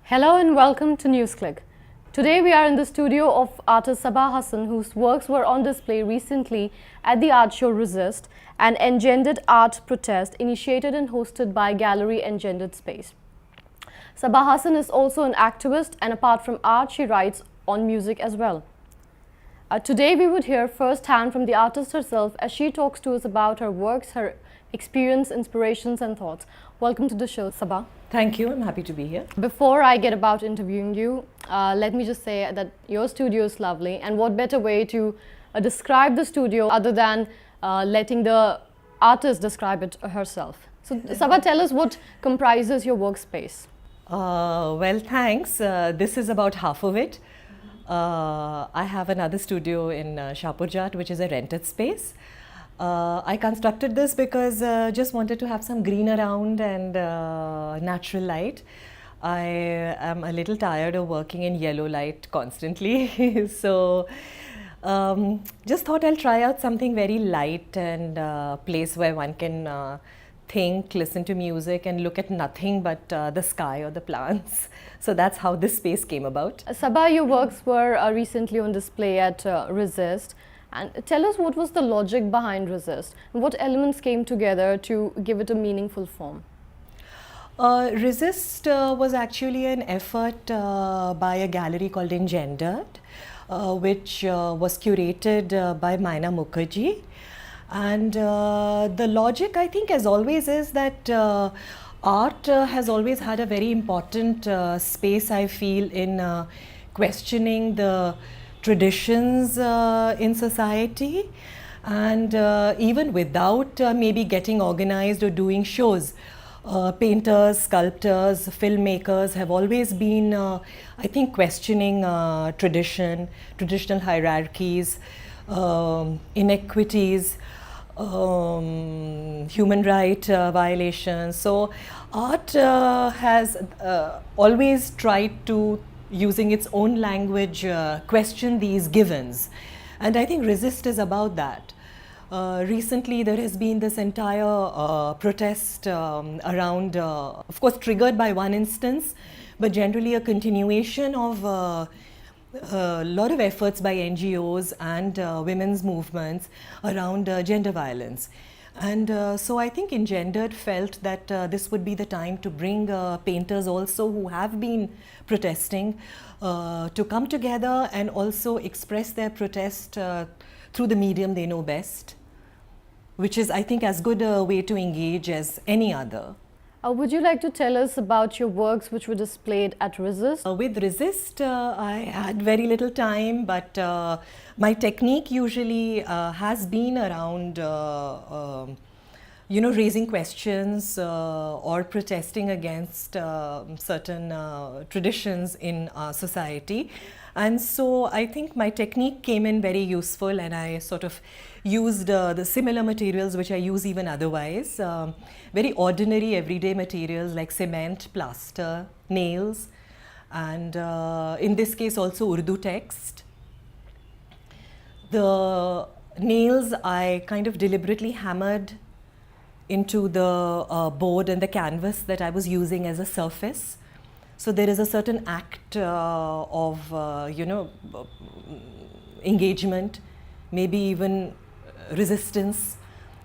Hello and welcome to Newsclick. Today we are in the studio of artist Saba Hasan, whose works were on display recently at the art show Resist, an engendered art protest initiated and hosted by Gallery Engendered Space. Saba Hasan is also an activist, and apart from art, she writes on music as well. Today we would hear firsthand from the artist herself as she talks to us about her works, her experience, inspirations and thoughts. Welcome to the show, Saba. Thank you, I'm happy to be here. Before I get about interviewing you, let me just say that your studio is lovely, and what better way to describe the studio other than letting the artist describe it herself. So Saba, tell us what comprises your workspace. Well, thanks. This is about half of it. I have another studio in Shapurjat, which is a rented space. I constructed this because just wanted to have some green around and natural light. I am a little tired of working in yellow light constantly. So just thought I'll try out something very light and place where one can think, listen to music and look at nothing but the sky or the plants. So that's how this space came about. Saba, your works were recently on display at Resist. And tell us, what was the logic behind Resist? And what elements came together to give it a meaningful form? Resist was actually an effort by a gallery called Engendered, which was curated by Maina Mukherjee. And the logic, I think, as always, is that art has always had a very important space, I feel, in questioning the traditions in society, and even without maybe getting organized or doing shows, painters, sculptors, filmmakers have always been, I think, questioning traditional hierarchies, inequities, human right violations. So art has always tried to, using its own language, question these givens. And I think Resist is about that. Recently there has been this entire protest around, of course triggered by one instance, but generally a continuation of a lot of efforts by NGOs and women's movements around gender violence. And so I think Engendered felt that this would be the time to bring painters also who have been protesting to come together and also express their protest through the medium they know best, which is, I think, as good a way to engage as any other. Would you like to tell us about your works which were displayed at Resist? With Resist, I had very little time, but my technique usually has been around raising questions or protesting against certain traditions in our society. And so I think my technique came in very useful, and I sort of used the similar materials which I use even otherwise, very ordinary everyday materials like cement, plaster, nails, and in this case also Urdu text. The nails I kind of deliberately hammered into the board and the canvas that I was using as a surface. So there is a certain act of engagement, maybe even resistance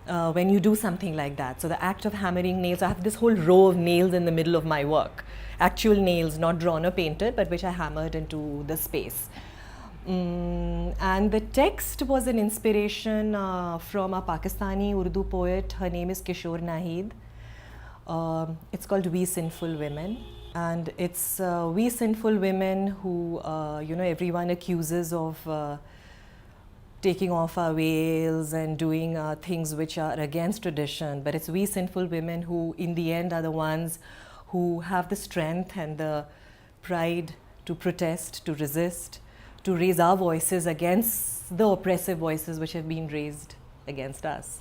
when you do something like that. So the act of hammering nails, I have this whole row of nails in the middle of my work, actual nails, not drawn or painted, but which I hammered into the space. And the text was an inspiration from a Pakistani Urdu poet. Her name is Kishore Nahid. It's called We Sinful Women. And it's we sinful women who, everyone accuses of taking off our veils and doing things which are against tradition. But it's we sinful women who, in the end, are the ones who have the strength and the pride to protest, to resist, to raise our voices against the oppressive voices which have been raised against us.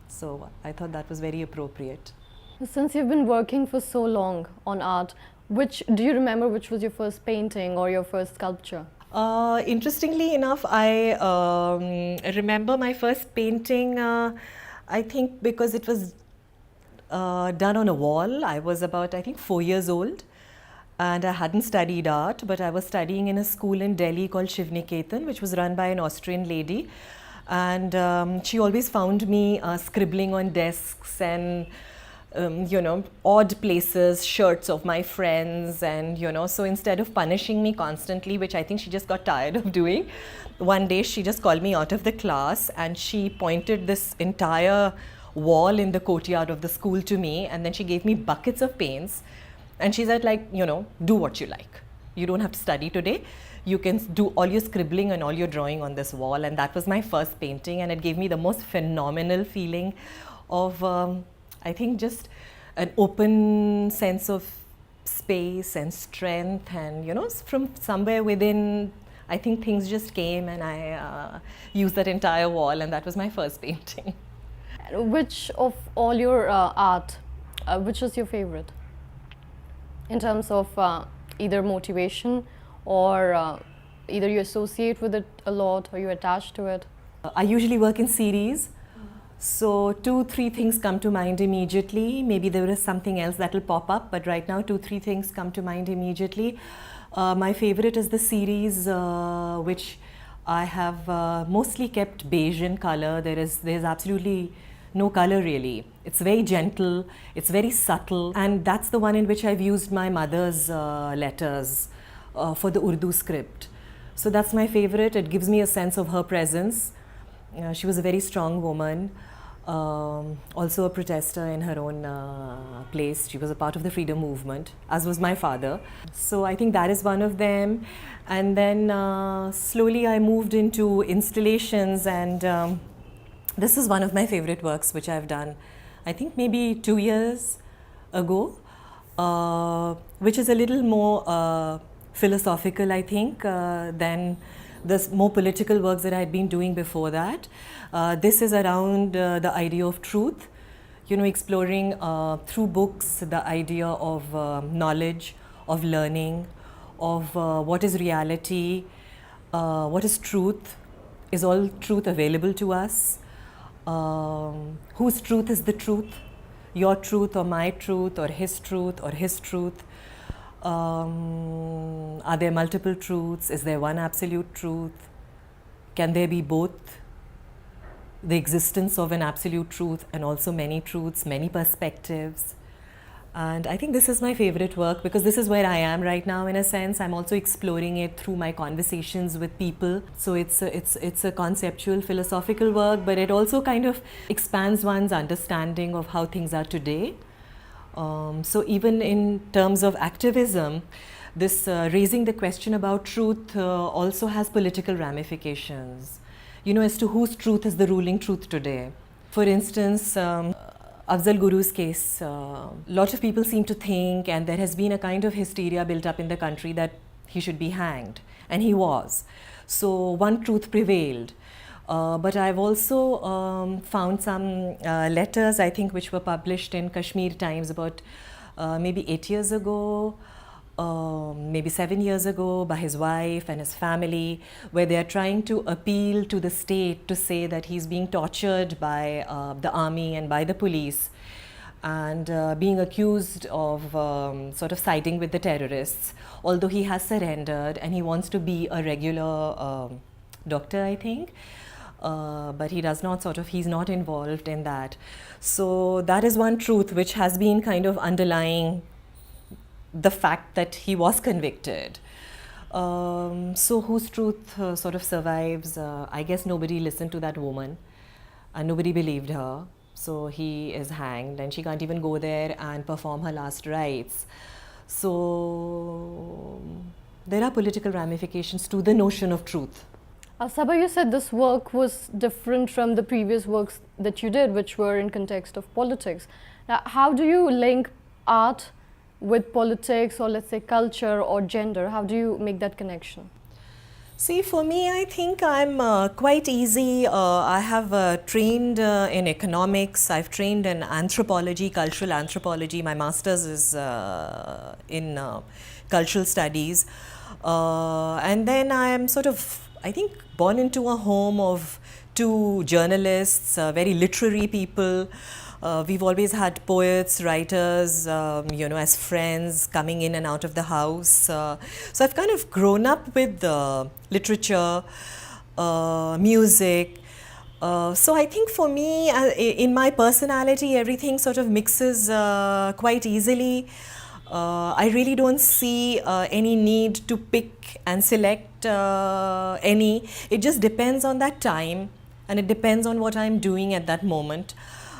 So I thought that was very appropriate. Since you've been working for so long on art, do you remember which was your first painting or your first sculpture? Interestingly enough, I remember my first painting, I think because it was done on a wall. I was about, I think, 4 years old. and I hadn't studied art, but I was studying in a school in Delhi called Shiv Niketan, which was run by an Austrian lady. And she always found me scribbling on desks and odd places, shirts of my friends, and so instead of punishing me constantly, which I think she just got tired of doing, one day she just called me out of the class and she pointed this entire wall in the courtyard of the school to me, and then she gave me buckets of paints and she said, like, do what you like. You don't have to study today. You can do all your scribbling and all your drawing on this wall. And that was my first painting, and it gave me the most phenomenal feeling of I think just an open sense of space and strength, and from somewhere within, I think things just came, and I used that entire wall, and that was my first painting. Which of all your art, which is your favorite in terms of either motivation or either you associate with it a lot or you attach to it? I usually work in series. So 2-3 things come to mind immediately. Maybe there is something else that will pop up, but right now 2-3 things come to mind immediately. My favorite is the series which I have mostly kept beige in color. There's absolutely no color really. It's very gentle, it's very subtle, and that's the one in which I've used my mother's letters for the Urdu script. So that's my favorite. It gives me a sense of her presence. She was a very strong woman, also a protester in her own place. She was a part of the freedom movement, as was my father. So I think that is one of them. And then slowly I moved into installations, and this is one of my favorite works which I've done, I think maybe 2 years ago, which is a little more philosophical, I think, than the more political works that I had been doing before that. This is around the idea of truth, exploring through books the idea of knowledge, of learning, of what is reality, what is truth, is all truth available to us, whose truth is the truth, your truth or my truth or his truth. Are there multiple truths? Is there one absolute truth? Can there be both? The existence of an absolute truth and also many truths, many perspectives. And I think this is my favorite work because this is where I am right now, in a sense. I'm also exploring it through my conversations with people. So it's a conceptual, philosophical work, but it also kind of expands one's understanding of how things are today. So even in terms of activism, this raising the question about truth also has political ramifications, as to whose truth is the ruling truth today. For instance, Afzal Guru's case, a lot of people seem to think, and there has been a kind of hysteria built up in the country, that he should be hanged, and he was. So one truth prevailed. But I've also found some letters, I think, which were published in Kashmir Times about maybe 8 years ago, maybe 7 years ago, by his wife and his family, where they are trying to appeal to the state to say that he's being tortured by the army and by the police, and being accused of sort of siding with the terrorists, although he has surrendered and he wants to be a regular doctor, I think. But he does not he's not involved in that. So that is one truth which has been kind of underlying the fact that he was convicted. So whose truth sort of survives? I guess nobody listened to that woman and nobody believed her. So he is hanged and she can't even go there and perform her last rites. So there are political ramifications to the notion of truth. Saba, you said this work was different from the previous works that you did, which were in context of politics. Now, how do you link art with politics, or let's say culture or gender? How do you make that connection? See, for me, I think I'm quite easy. I have trained in economics. I've trained in anthropology, cultural anthropology. My master's is in cultural studies. And then I am sort of, I think, born into a home of to journalists, very literary people. We've always had poets, writers, as friends coming in and out of the house. So I've kind of grown up with literature, music. So I think for me, in my personality, everything sort of mixes quite easily. I really don't see any need to pick and select any. It just depends on that time, and it depends on what I'm doing at that moment.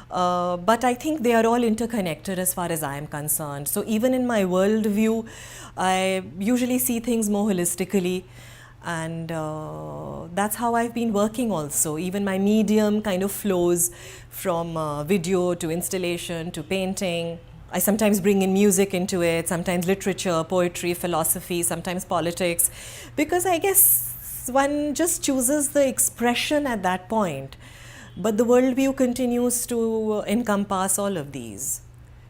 But I think they are all interconnected as far as I am concerned. So even in my worldview, I usually see things more holistically. And that's how I've been working also. Even my medium kind of flows from video to installation to painting. I sometimes bring in music into it, sometimes literature, poetry, philosophy, sometimes politics, because I guess one just chooses the expression at that point. But the worldview continues to encompass all of these.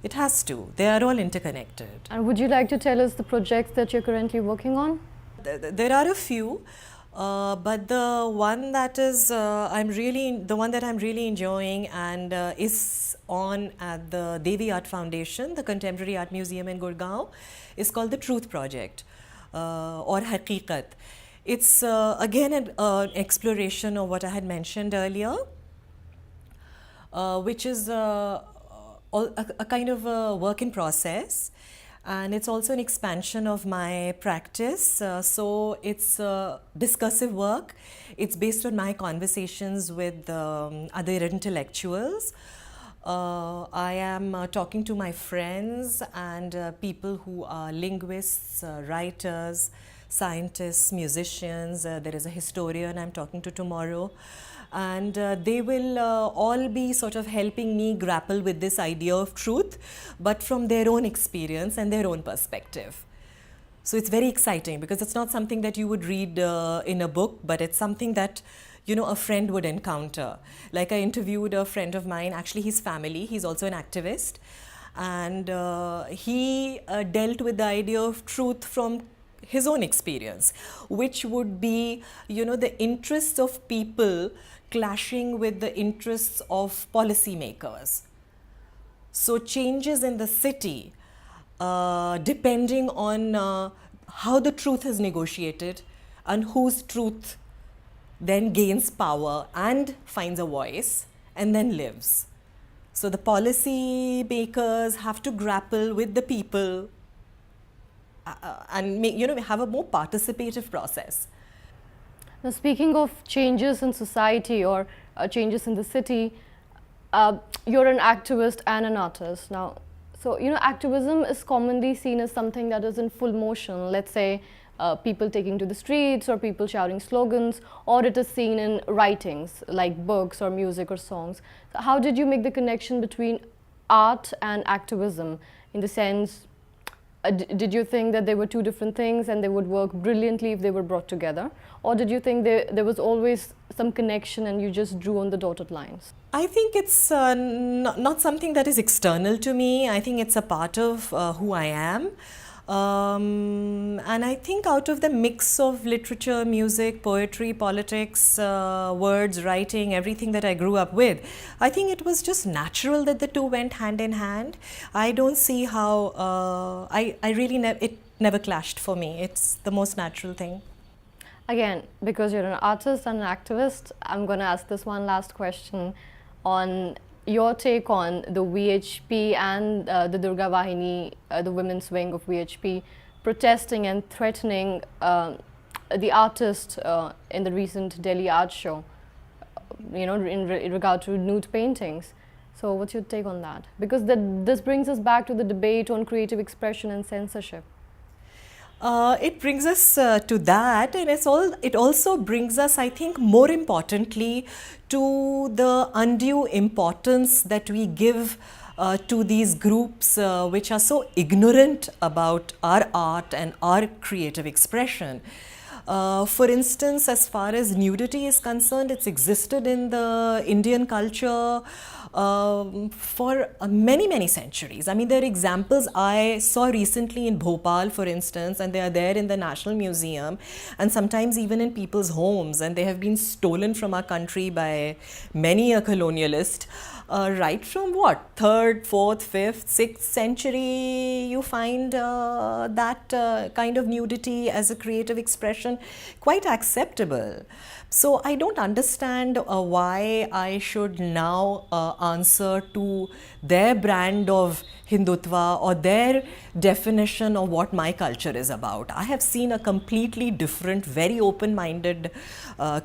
It has to. They are all interconnected. And would you like to tell us the projects that you're currently working on? There are a few, but the one that I'm really enjoying and is on at the Devi Art Foundation, the Contemporary Art Museum in Gurgaon, is called the Truth Project or Haqiqat. It's again an exploration of what I had mentioned earlier, which is a kind of a work in process. And it's also an expansion of my practice. So it's discursive work. It's based on my conversations with other intellectuals. I am talking to my friends and people who are linguists, writers, scientists, musicians. There is a historian I'm talking to tomorrow. And they will all be sort of helping me grapple with this idea of truth, but from their own experience and their own perspective. So it's very exciting because it's not something that you would read in a book, but it's something that a friend would encounter. Like I interviewed a friend of mine, actually his family, he's also an activist, and he dealt with the idea of truth from his own experience, which would be, the interests of people clashing with the interests of policymakers. So changes in the city, depending on how the truth is negotiated and whose truth then gains power and finds a voice and then lives. So the policy makers have to grapple with the people and have a more participative process. Now, speaking of changes in society or changes in the city, you're an activist and an artist. Now, so activism is commonly seen as something that is in full motion. Let's say people taking to the streets or people shouting slogans, or it is seen in writings like books or music or songs. So how did you make the connection between art and activism? In the sense, did you think that they were two different things and they would work brilliantly if they were brought together? Or did you think there was always some connection and you just drew on the dotted lines? I think it's not something that is external to me. I think it's a part of who I am. And I think out of the mix of literature, music, poetry, politics, words, writing, everything that I grew up with, I think it was just natural that the two went hand in hand. I don't see how, it never clashed for me. It's the most natural thing. Again, because you're an artist and an activist, I'm going to ask this one last question on your take on the VHP and the Durga Vahini, the women's wing of VHP, protesting and threatening the artist in the recent Delhi art show, in regard to nude paintings. So what's your take on that? Because this brings us back to the debate on creative expression and censorship. It brings us to that, and it also brings us, I think, more importantly, to the undue importance that we give to these groups which are so ignorant about our art and our creative expression. For instance, as far as nudity is concerned, it's existed in the Indian culture for many, many centuries. I mean, there are examples I saw recently in Bhopal, for instance, and they are there in the National Museum, and sometimes even in people's homes, and they have been stolen from our country by many a colonialist. Right from what, 3rd, 4th, 5th, 6th century, you find that kind of nudity as a creative expression quite acceptable. So I don't understand why I should now answer to their brand of Hindutva or their definition of what my culture is about. I have seen a completely different, very open-minded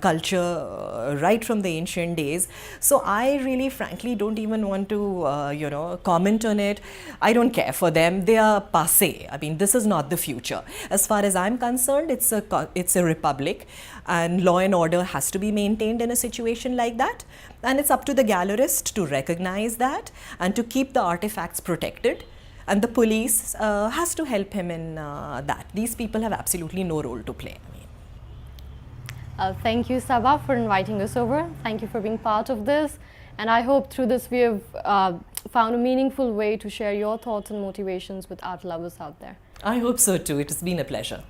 culture right from the ancient days. So I really, frankly, don't even want to, comment on it. I don't care for them. They are passé. I mean, this is not the future. As far as I'm concerned, it's a republic, and law and order has to be maintained in a situation like that. And it's up to the gallerist to recognize that and to keep the artifacts protected. And the police has to help him in that. These people have absolutely no role to play. Thank you, Saba, for inviting us over. Thank you for being part of this. And I hope through this we have found a meaningful way to share your thoughts and motivations with art lovers out there. I hope so too. It has been a pleasure.